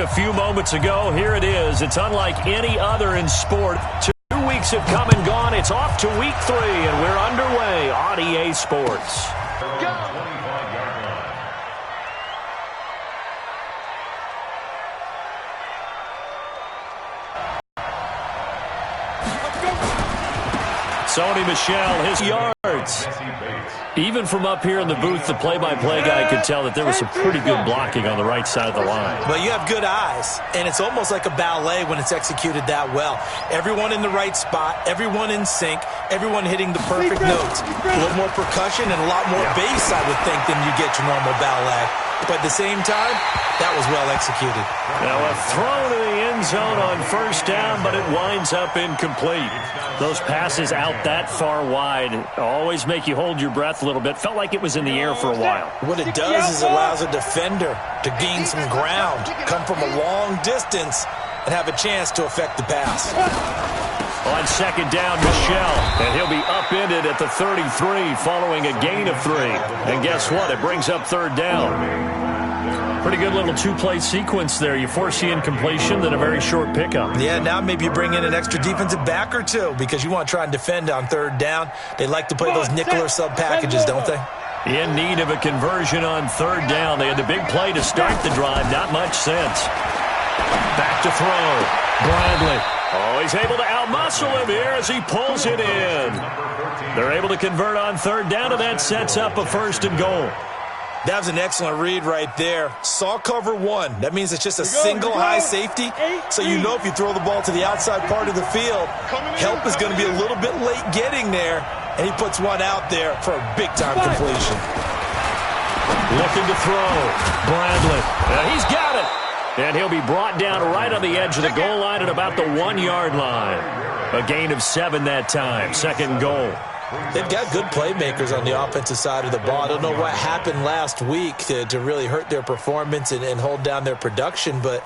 A few moments ago, here it is. It's unlike any other in sport. 2 weeks have come and gone. It's off to week 3, and we're underway on EA Sports. Go! Sony Michel, his yards. Even from up here in the booth, the play-by-play guy could tell that there was some pretty good blocking on the right side of the line. Well, you have good eyes, and it's almost like a ballet when it's executed that well. Everyone in the right spot, everyone in sync, everyone hitting the perfect notes. A little more percussion and a lot more bass, I would think, than you get your normal ballet. But at the same time, that was well executed. Now a throw to the end zone on first down, but it winds up incomplete. Those passes out that far wide always make you hold your breath a little bit. Felt like it was in the air for a while. What it does is allows a defender to gain some ground, come from a long distance, and have a chance to affect the pass. On second down, Michel, and he'll be upended at the 33 following a gain of 3. And guess what? It brings up third down. Pretty good little two-play sequence there. You force the incompletion, then a very short pickup. Yeah, now maybe you bring in an extra defensive back or two because you want to try and defend on third down. They like to play those nickel or sub packages, don't they? In need of a conversion on third down. They had the big play to start the drive. Not much sense. Back to throw. Bradley. Oh, he's able to outmuscle him here as he pulls it in. They're able to convert on third down, and that sets up a 1st and goal. That was an excellent read right there. Saw cover 1. That means it's just a single high safety. So you know if you throw the ball to the outside part of the field, help is going to be a little bit late getting there. And he puts one out there for a big-time completion. Looking to throw. Bradley. He's got it. And he'll be brought down right on the edge of the goal line at about the 1-yard line. A gain of 7 that time. 2nd goal. They've got good playmakers on the offensive side of the ball. I don't know what happened last week to really hurt their performance and hold down their production, but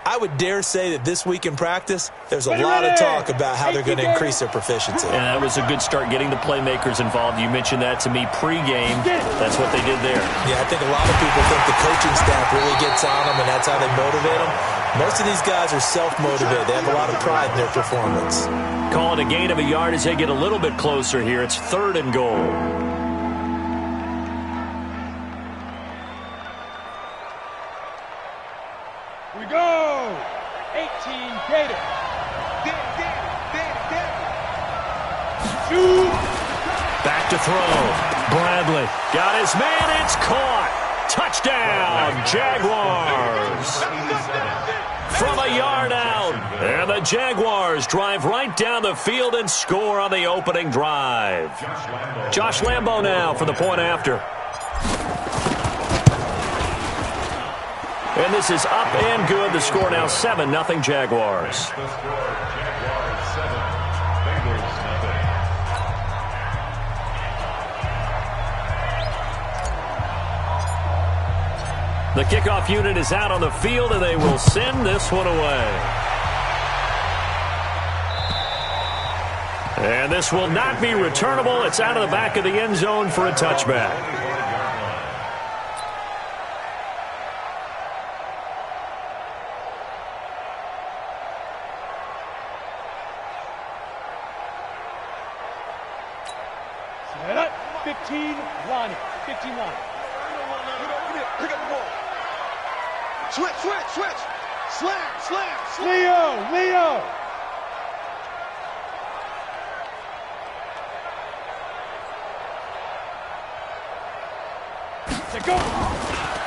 I would dare say that this week in practice, there's a lot of talk about how they're going to increase their proficiency. And that was a good start getting the playmakers involved. You mentioned that to me pregame. That's what they did there. Yeah, I think a lot of people think the coaching staff really gets on them, and that's how they motivate them. Most of these guys are self-motivated. They have a lot of pride in their performance. Call it a gain of a yard as they get a little bit closer here. It's 3rd and goal. We go! 18 Gator. Shoot! Back to throw. Bradley got his man. It's caught. Touchdown, Jaguars. From a yard out. And the Jaguars drive right down the field and score on the opening drive. Josh Lambo now for the point after. And this is up and good. The score now 7-0 Jaguars. The kickoff unit is out on the field, and they will send this one away. And this will not be returnable. It's out of the back of the end zone for a touchback. Set up. 15 line. 15 line. Pick up the ball. Switch. Slam. Leo. To go.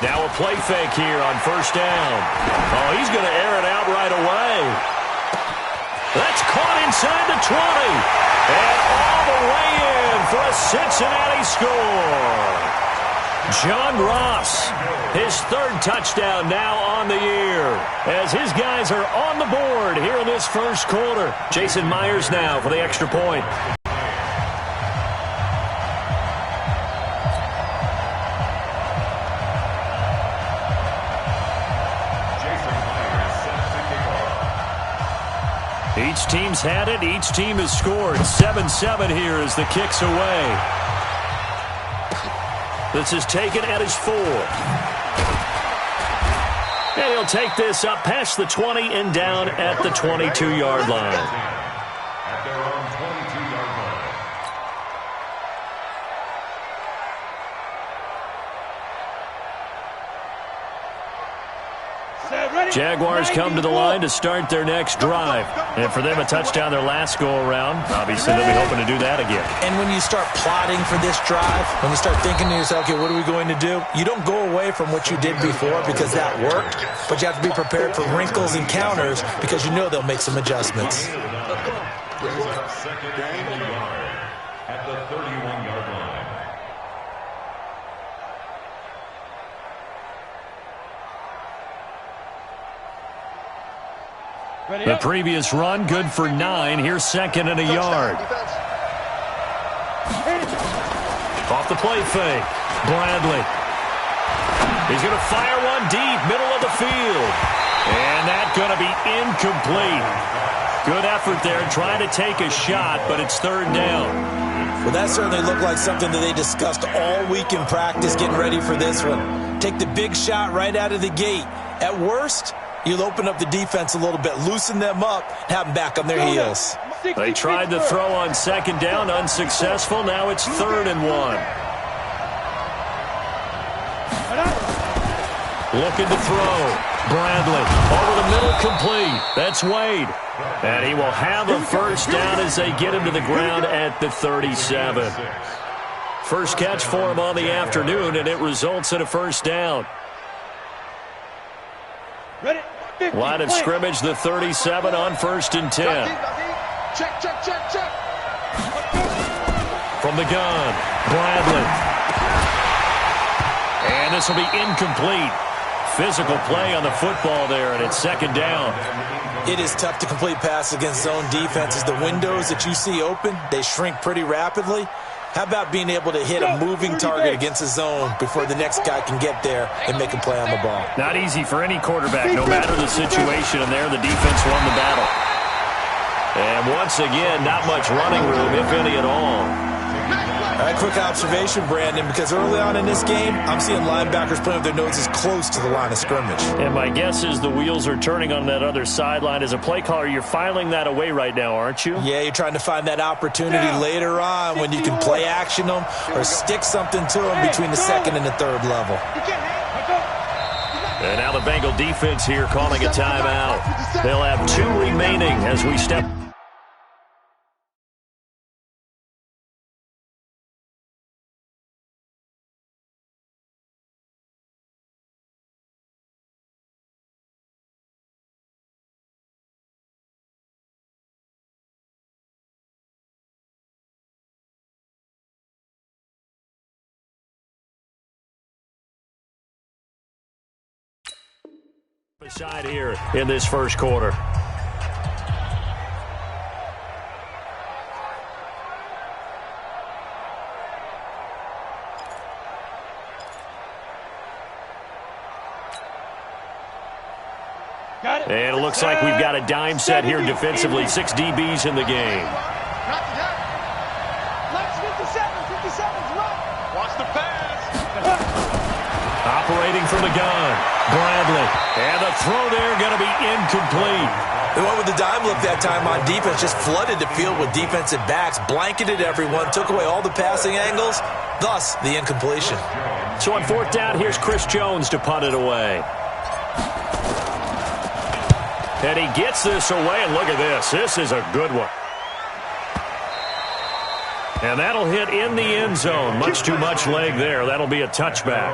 Now a play fake here on first down. Oh, he's going to air it out right away. That's caught inside the 20. And all the way in for a Cincinnati score. John Ross, his 3rd touchdown now on the year, as his guys are on the board here in this first quarter. Jason Myers now for the extra point. Each team's had it. Each team has scored. 7-7 here as the kick's away. This is taken at his 4. And he'll take this up past the 20 and down at the 22-yard line. At their own 22-yard line. Jaguars come to the line to start their next drive. And for them, a touchdown their last go-around. Obviously, they'll be hoping to do that again. And when you start plotting for this drive, when you start thinking to yourself, okay, what are we going to do? You don't go away from what you did before because that worked, but you have to be prepared for wrinkles and counters because you know they'll make some adjustments. Second and a yard at the 31-yard line. The previous run, good for 9. Here's second and a yard. Off the play fake. Bradley. He's going to fire one deep, middle of the field. And that's going to be incomplete. Good effort there, trying to take a shot, but it's third down. Well, that certainly looked like something that they discussed all week in practice getting ready for this one. Take the big shot right out of the gate. At worst, you'll open up the defense a little bit, loosen them up, and have them back on their heels. They tried to throw on second down, unsuccessful. Now it's 3rd and 1. Looking to throw. Bradley over the middle, complete. That's Wade. And he will have a first down as they get him to the ground at the 37. First catch for him on the afternoon, and it results in a first down. Line of scrimmage, the 37 on 1st and 10. Check, check, check, check. From the gun, Bradley. And this will be incomplete. Physical play on the football there, and it's second down. It is tough to complete passes against zone defenses. The windows that you see open, they shrink pretty rapidly. How about being able to hit a moving target against a zone before the next guy can get there and make a play on the ball? Not easy for any quarterback, no matter the situation, and there the defense won the battle. And once again, not much running room, if any at all. All right, quick observation, Brandon, because early on in this game, I'm seeing linebackers playing with their noses close to the line of scrimmage. And my guess is the wheels are turning on that other sideline. As a play caller, you're filing that away right now, aren't you? Yeah, you're trying to find that opportunity later on when you can play action them or stick something to them between the 2nd and the 3rd level. And now the Bengal defense here calling a timeout. They'll have 2 remaining as we step. Side here in this first quarter. And it looks like we've got a dime set here defensively. 6 DBs in the game. Watch the pass. Operating from the gun. Bradley. And the throw there going to be incomplete. The one with the dime look that time on defense just flooded the field with defensive backs, blanketed everyone, took away all the passing angles, thus the incompletion. So on 4th down, here's Chris Jones to punt it away. And he gets this away, and look at this. This is a good one. And that'll hit in the end zone. Much too much leg there. That'll be a touchback.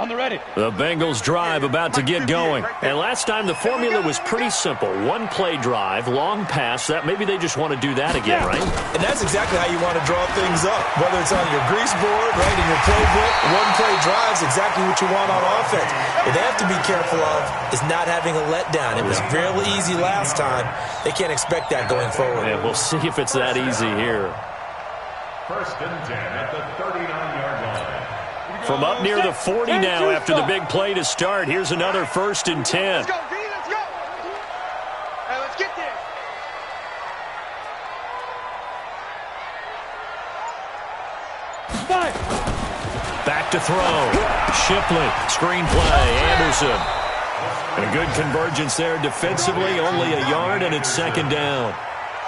On the ready. The Bengals drive about to get going. And last time the formula was pretty simple. 1 play drive, long pass. That maybe they just want to do that again, right? And that's exactly how you want to draw things up. Whether it's on your grease board, right, in your playbook, 1 play drive is exactly what you want on offense. What they have to be careful of is not having a letdown. It was fairly easy last time. They can't expect that going forward. Yeah, we'll see if it's that easy here. 1st and 10 at the 39-yard line. From up near the 40 now after the big play to start. Here's another 1st and 10. Let's go, D, let's go. Hey, let's get there. to throw. Shipley, screen play, Anderson. And a good convergence there defensively, only a yard, and it's second down.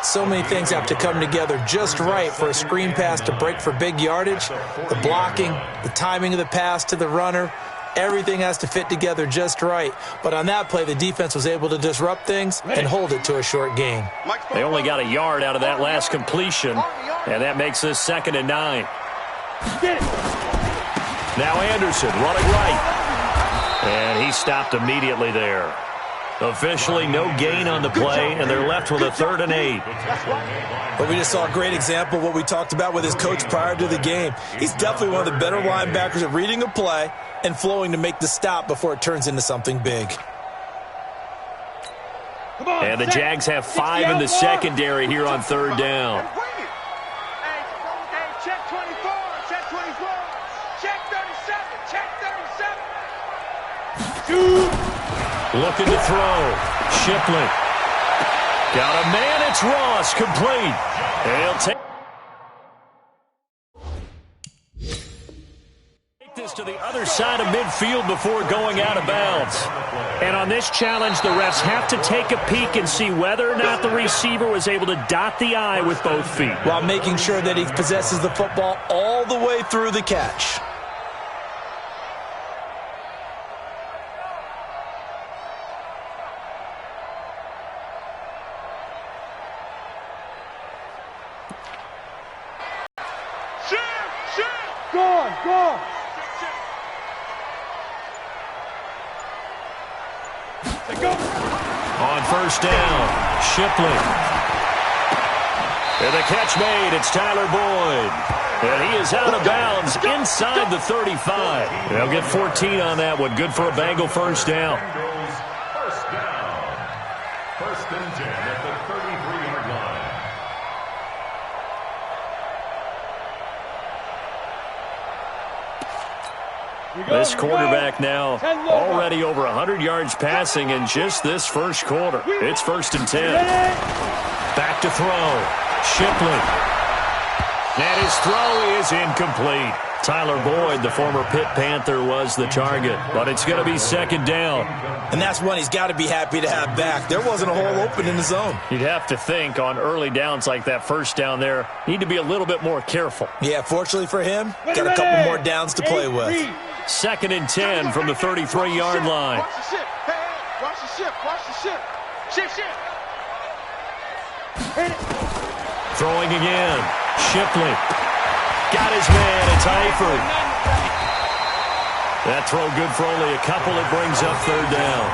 So many things have to come together just right for a screen pass to break for big yardage. The blocking, the timing of the pass to the runner, everything has to fit together just right. But on that play, the defense was able to disrupt things and hold it to a short gain. They only got a yard out of that last completion, and that makes this 2nd and 9. Now Anderson running right. And he stopped immediately there. Officially no gain on the play, and they're left with a 3rd and 8. But we just saw a great example of what we talked about with his coach prior to the game. He's definitely one of the better linebackers at reading a play and flowing to make the stop before it turns into something big. And the Jags have 5 in the secondary here on 3rd down. Check 24, check 24, check 37, check 37. Looking to throw. Shipley. Got a man. It's Ross. Complete. And he'll take this to the other side of midfield before going out of bounds. And on this challenge, the refs have to take a peek and see whether or not the receiver was able to dot the I with both feet, while making sure that he possesses the football all the way through the catch. Gone. On 1st down, Shipley. And the catch made. It's Tyler Boyd. And he is out of bounds inside the 35. They'll get 14 on that one. Good for a Bengal 1st down. First down. 1st and 10 at the 33-yard line. This quarterback now already over 100 yards passing in just this first quarter. It's 1st and 10. Back to throw. Shipley. And his throw is incomplete. Tyler Boyd, the former Pitt Panther, was the target. But it's going to be 2nd down. And that's one he's got to be happy to have back. There wasn't a hole open in the zone. You'd have to think on early downs like that 1st down there, need to be a little bit more careful. Yeah, fortunately for him, got a couple more downs to play with. 2nd and 10 from the 33-yard line. Watch the ship. Hey, watch the ship. Watch the ship. Ship. Throwing again. Shipley. Got his man. It's Eifert. That throw good for only a couple. It brings up 3rd down.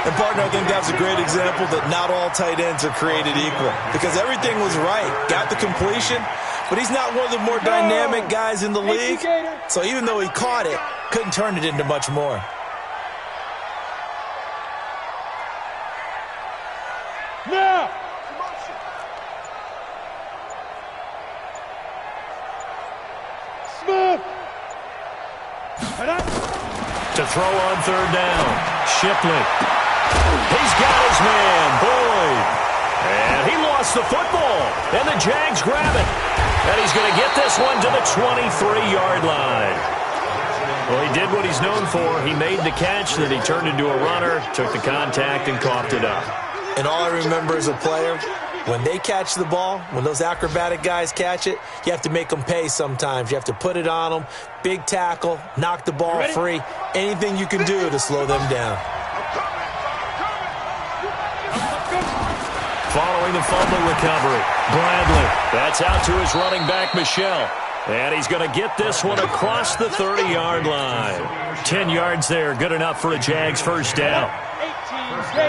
And, partner, I think that's a great example that not all tight ends are created equal. Because everything was right. Got the completion. But he's not one of the more dynamic guys in the league. So even though he caught it, couldn't turn it into much more. Now! Smith! To throw on 3rd down. Shipley. He's got his man, Boyd. And he lost the football. And the Jags grab it. And he's going to get this one to the 23-yard line. Well, he did what he's known for. He made the catch, then he turned into a runner, took the contact, and coughed it up. And all I remember as a player, when they catch the ball, when those acrobatic guys catch it, you have to make them pay sometimes. You have to put it on them, big tackle, knock the ball free, anything you can do to slow them down. Following the fumble recovery, Bradley. That's out to his running back, Michelle. And he's going to get this one across the 30-yard line. 10 yards there, good enough for a Jags 1st down.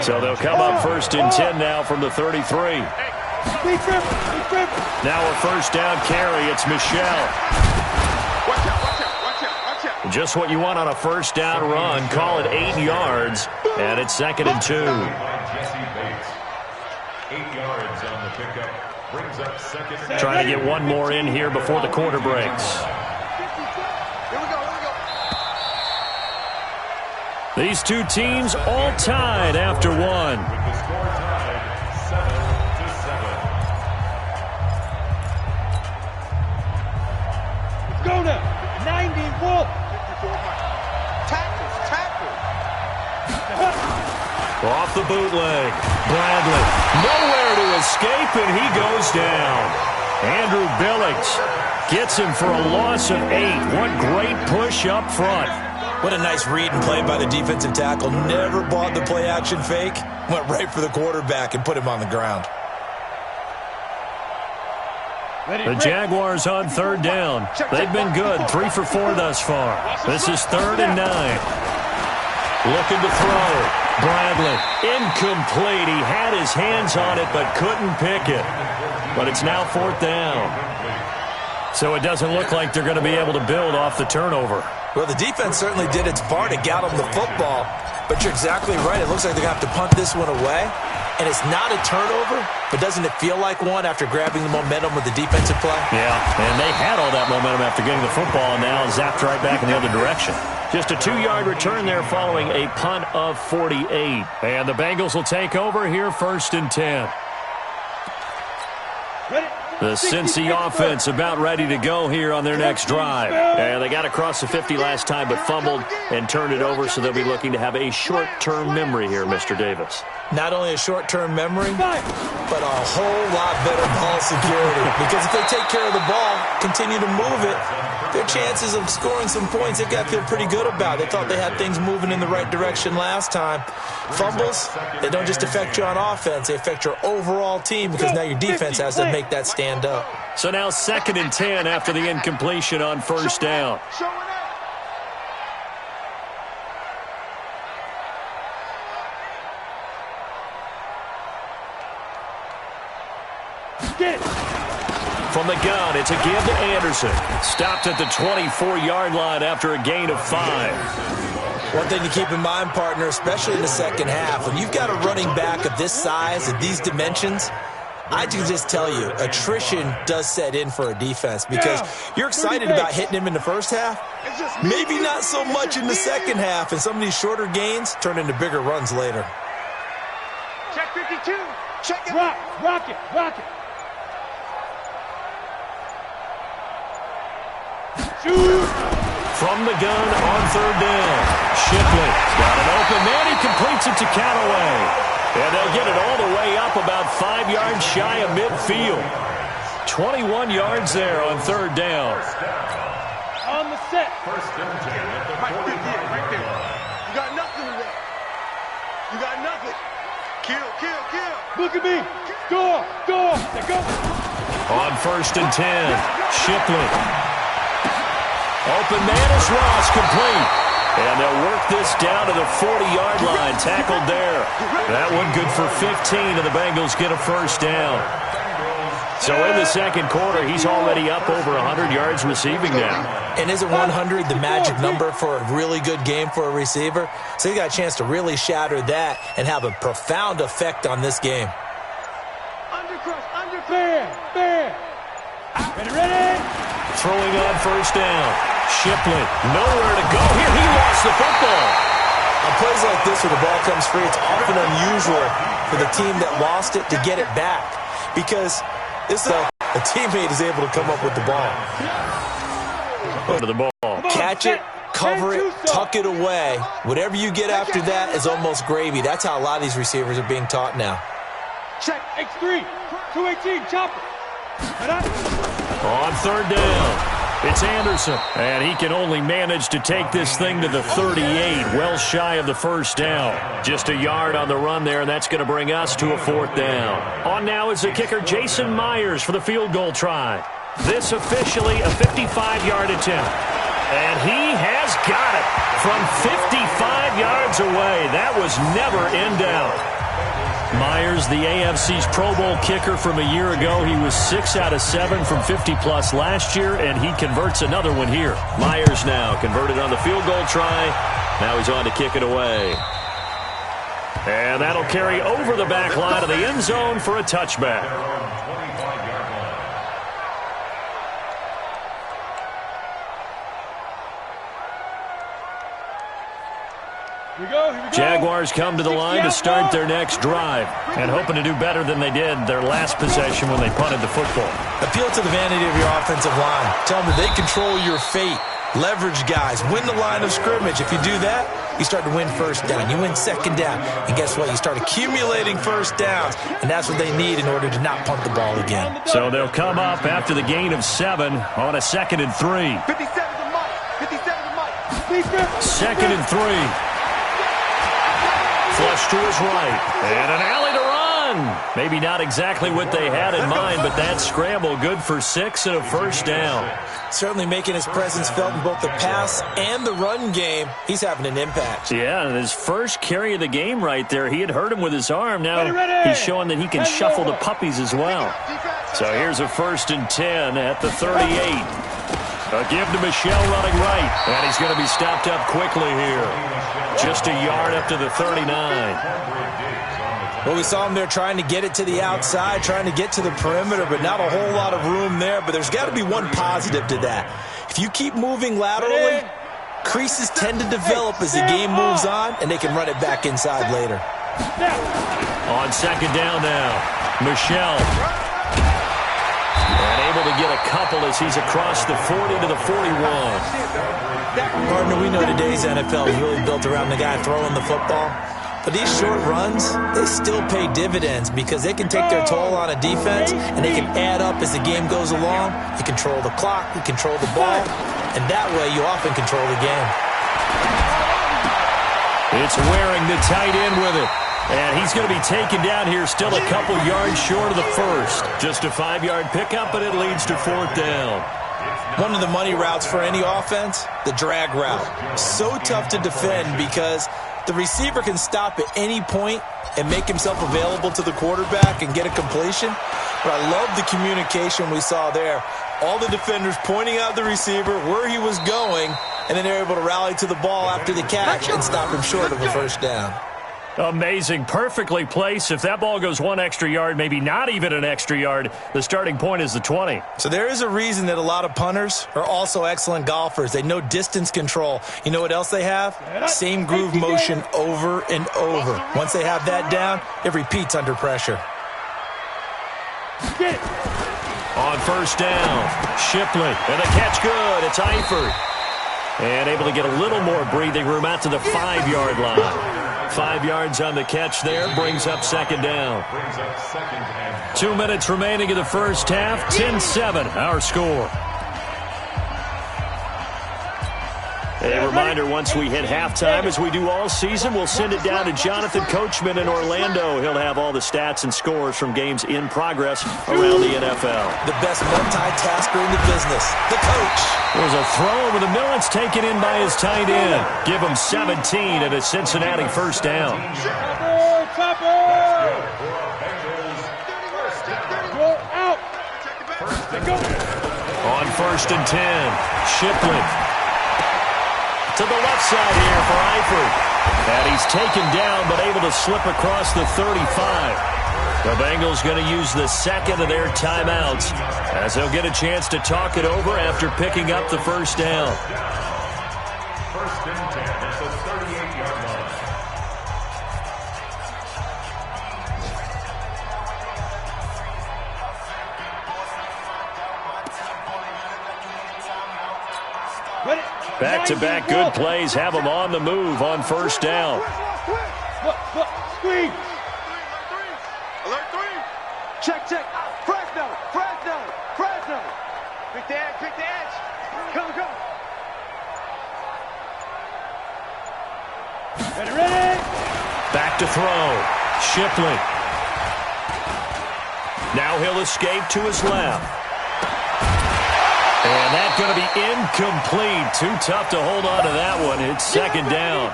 So they'll come up 1st and 10 now from the 33. Now a 1st down carry, it's Michelle. Just what you want on a 1st down run. Call it 8 yards, and it's 2nd and 2. 8 yards on the pickup. Brings up 2nd. Trying to get one more in here before the quarter breaks. These two teams all tied after one. With the score tied 7-7. Let's go now. 90 Wolf. Off the bootleg. Bradley. Nowhere to escape, and he goes down. Andrew Billings gets him for a loss of 8. What great push up front. What a nice read and play by the defensive tackle. Never bought the play-action fake. Went right for the quarterback and put him on the ground. The Jaguars on third down. They've been good. 3 for 4 thus far. This is 3rd and 9. Looking to throw. Bradley. Incomplete. He had his hands on it but couldn't pick it. But it's now 4th down. So it doesn't look like they're going to be able to build off the turnover. Well, the defense certainly did its part to get them the football. But you're exactly right. It looks like they're going to have to punt this one away. And it's not a turnover, but doesn't it feel like one after grabbing the momentum with the defensive play? Yeah, and they had all that momentum after getting the football and now zapped right back in the other direction. Just a 2-yard return there following a punt of 48. And the Bengals will take over here 1st and 10. The Cincy offense about ready to go here on their next drive. And they got across the 50 last time but fumbled and turned it over, so they'll be looking to have a short-term memory here, Mr. Davis. Not only a short-term memory, but a whole lot better ball security. Because if they take care of the ball, continue to move it, their chances of scoring some points, they've got to feel pretty good about. They thought they had things moving in the right direction last time. Fumbles, they don't just affect you on offense, they affect your overall team because now your defense has to make that stand up. So now 2nd and 10 after the incompletion on 1st down. From the gun, it's a give to Anderson. Stopped at the 24-yard line after a gain of 5. One thing to keep in mind, partner, especially in the second half, when you've got a running back of this size, of these dimensions, I can just tell you, attrition does set in for a defense because you're excited about hitting him in the first half, maybe not so much in the second half, and some of these shorter gains turn into bigger runs later. Check 52. Check it. Rock it. Shoot. From the gun on 3rd down. Shipley got an open man. He completes it to Callaway. And they'll get it all the way up about 5 yards shy of midfield. 21 yards there on 3rd down. On the set. First and 10 at the 40 Right there. You got nothing today. You got nothing. Kill. Look at me. Score. Let's go. On 1st and 10. Shipley. Open man is Ross, complete. And they'll work this down to the 40-yard line. Tackled there. That one good for 15, and the Bengals get a 1st down. So in the second quarter, he's already up over 100 yards receiving now. And isn't 100 the magic number for a really good game for a receiver? So he got a chance to really shatter that and have a profound effect on this game. Fair. Ready? Throwing on 1st down. Shipley, nowhere to go here. He lost the football. On plays like this where the ball comes free, it's often unusual for the team that lost it to get it back because this a teammate is able to come up with the ball. To the ball. Catch it, cover it, tuck it away. Whatever you get after that is almost gravy. That's how a lot of these receivers are being taught now. Check. X3. 218. Chopper. On 3rd down. It's Anderson, and he can only manage to take this thing to the 38, well shy of the 1st down. Just a yard on the run there, and that's going to bring us to a 4th down. On now is the kicker, Jason Myers, for the field goal try. This officially a 55-yard attempt. And he has got it from 55 yards away. That was never in doubt. Myers, the AFC's Pro Bowl kicker from a year ago. He was 6 out of 7 from 50-plus last year, and he converts another one here. Myers now converted on the field goal try. Now he's on to kick it away. And that'll carry over the back line of the end zone for a touchback. Here we go. Jaguars come to the line to start their next drive and hoping to do better than they did their last possession when they punted the football. Appeal to the vanity of your offensive line. Tell them that they control your fate. leverage guys, win the line of scrimmage. If you do that, you start to win first down. You win second down. And guess what? You start accumulating first downs, and that's what they need in order to not punt the ball again. So they'll come up after the gain of 7 on a 2nd and 3. 57 to Mike. 57 to Mike. 2nd and 3. Flush to his right. And an alley to run. Maybe not exactly what they had in mind, but that scramble good for 6 and a first down. Certainly making his presence felt in both the pass and the run game. He's having an impact. Yeah, and his first carry of the game right there, he had hurt him with his arm. Now he's showing that he can shuffle the puppies as well. So here's a 1st and 10 at the 38. A give to Michel running right. And he's going to be stopped up quickly here. Just a yard up to the 39. Well, we saw him there trying to get it to the outside, trying to get to the perimeter, but not a whole lot of room there. But there's got to be one positive to that. If you keep moving laterally, creases tend to develop as the game moves on, and they can run it back inside later. On 2nd down now, Michel. And able to get a couple as he's across the 40 to the 41. Partner, we know today's NFL is really built around the guy throwing the football. But these short runs, they still pay dividends because they can take their toll on a defense, and they can add up as the game goes along. You control the clock, you control the ball, and that way you often control the game. It's wearing the tight end with it. And he's going to be taken down here still a couple yards short of the first. Just a 5-yard pickup, but it leads to 4th down. One of the money routes for any offense, the drag route. So tough to defend because the receiver can stop at any point and make himself available to the quarterback and get a completion. But I love the communication we saw there. All the defenders pointing out the receiver, where he was going, and then they're able to rally to the ball after the catch and stop him short of a first down. Amazing. Perfectly placed. If that ball goes 1 extra yard, maybe not even an extra yard, the starting point is the 20. So there is a reason that a lot of punters are also excellent golfers. They know distance control. You know what else they have? Same groove motion over and over. Once they have that down, it repeats under pressure. On 1st down, Shipley. And the catch good. It's Eifert. And able to get a little more breathing room out to the 5-yard line. 5 yards on the catch there, brings up 2nd down. 2 minutes remaining in the first half, 10-7, our score. A reminder, once we hit halftime, as we do all season, we'll send it down to Jonathan Coachman in Orlando. He'll have all the stats and scores from games in progress around the NFL. The best multitasker in the business, the coach. There's a throw over the middle. It's taken in by his tight end. Give him 17 at a Cincinnati first down. On 1st and 10, Shipley. To the left side here for Eifert. And he's taken down but able to slip across the 35. The Bengals going to use the 2nd of their timeouts as they'll get a chance to talk it over after picking up the first down. 1st and 10 at the 38-yard line. Back-to-back good plays have them on the move on 1st down. Screen. Alert 3. Check. Fresno. Pick the edge. Go. Ready. Back to throw. Shipley. Now he'll escape to his left. And that's going to be incomplete. Too tough to hold on to that one. It's 2nd down.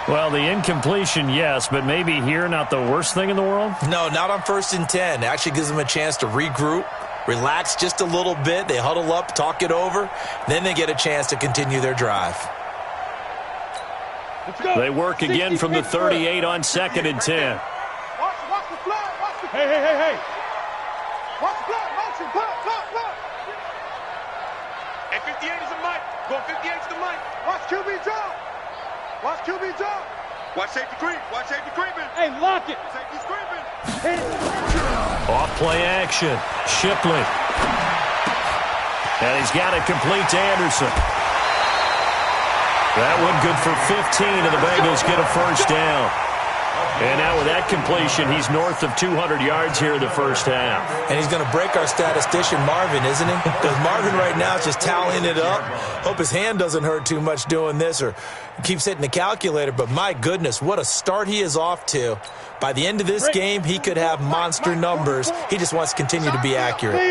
Well, the incompletion, yes, but maybe here not the worst thing in the world? No, not on 1st and 10. It actually gives them a chance to regroup, relax just a little bit. They huddle up, talk it over. Then they get a chance to continue their drive. They work again from the 38 on 2nd and 10. Watch the flag. Hey. Watch the flag. Motion. Pull. And 58 is a Mike. Go 58 to the Mike. Watch QB drop. Watch safety creeping. Hey, lock it. Safety's creeping. Hit it. Off play action. Shipley. And he's got it complete to Anderson. That one good for 15, and the Bengals get a first down. And now with that completion, he's north of 200 yards here in the first half. And he's going to break our statistician, Marvin, isn't he? Because Marvin right now is just tallying it up. Hope his hand doesn't hurt too much doing this or keeps hitting the calculator. But my goodness, what a start he is off to. By the end of this game, he could have monster numbers. He just wants to continue to be accurate.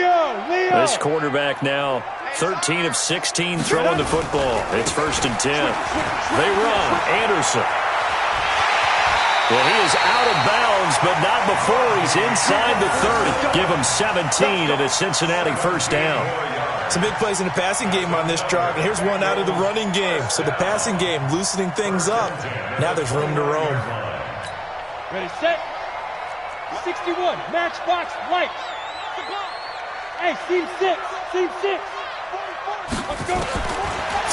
This quarterback now 13 of 16 throwing the football. It's 1st and 10. They run. Anderson. Well, he is out of bounds, but not before he's inside the 30. Give him 17 and a Cincinnati first down. Some big plays in the passing game on this drive, and here's one out of the running game. So the passing game loosening things up. Now there's room to roam. Ready, set. 61, matchbox, lights. Hey, seam 6, seam 6. Let's go.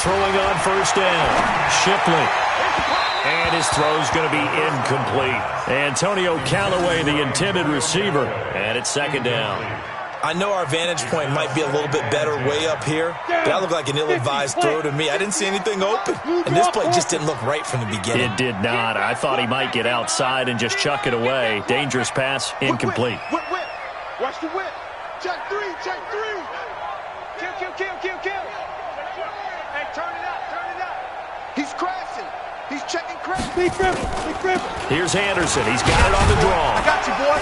Throwing on first down. Shipley. And his throw's going to be incomplete. Antonio Callaway, the intended receiver. And it's 2nd down. I know our vantage point might be a little bit better way up here, but that looked like an ill-advised throw to me. I didn't see anything open, and this play just didn't look right from the beginning. It did not. I thought he might get outside and just chuck it away. Dangerous pass, incomplete. Whip. Watch the whip. Check 3. Kill. Hey, turn it out. He's crashing. He's checking crash. Big grip. Here's Anderson. He's got it on the draw. I got you, boy.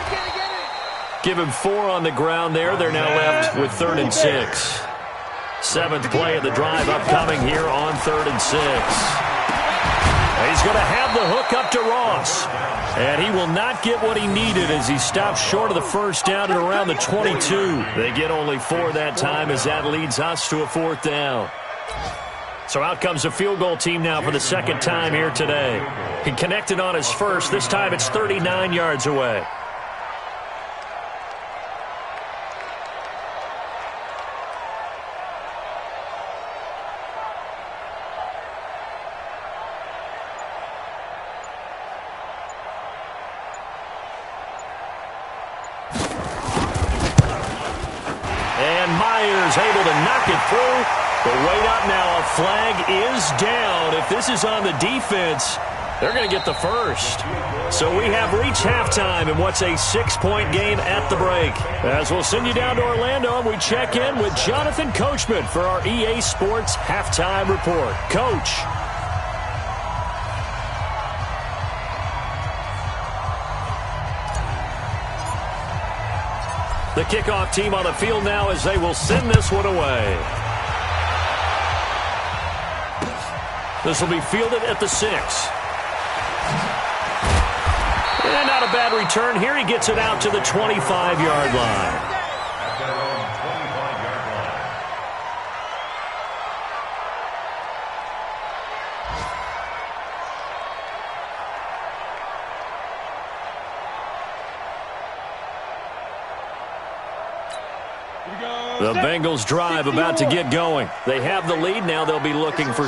Get it. Give him 4 on the ground there. They're now left with 3rd and 6. 7th play of the drive upcoming here on 3rd and 6. He's going to have the hook up to Ross. And he will not get what he needed as he stops short of the first down at around the 22. They get only 4 that time as that leads us to a 4th down. So out comes the field goal team now for the 2nd time here today. He connected on his first. This time it's 39 yards away. And Myers able to knock it through. But wait up now, a flag is down. If this is on the defense, they're going to get the first. So we have reached halftime in what's a 6-point game at the break. As we'll send you down to Orlando, and we check in with Jonathan Coachman for our EA Sports Halftime Report. Coach. The kickoff team on the field now as they will send this one away. This will be fielded at the 6. And not a bad return here. He gets it out to the 25-yard line. The Bengals drive about to get going. They have the lead. Now they'll be looking for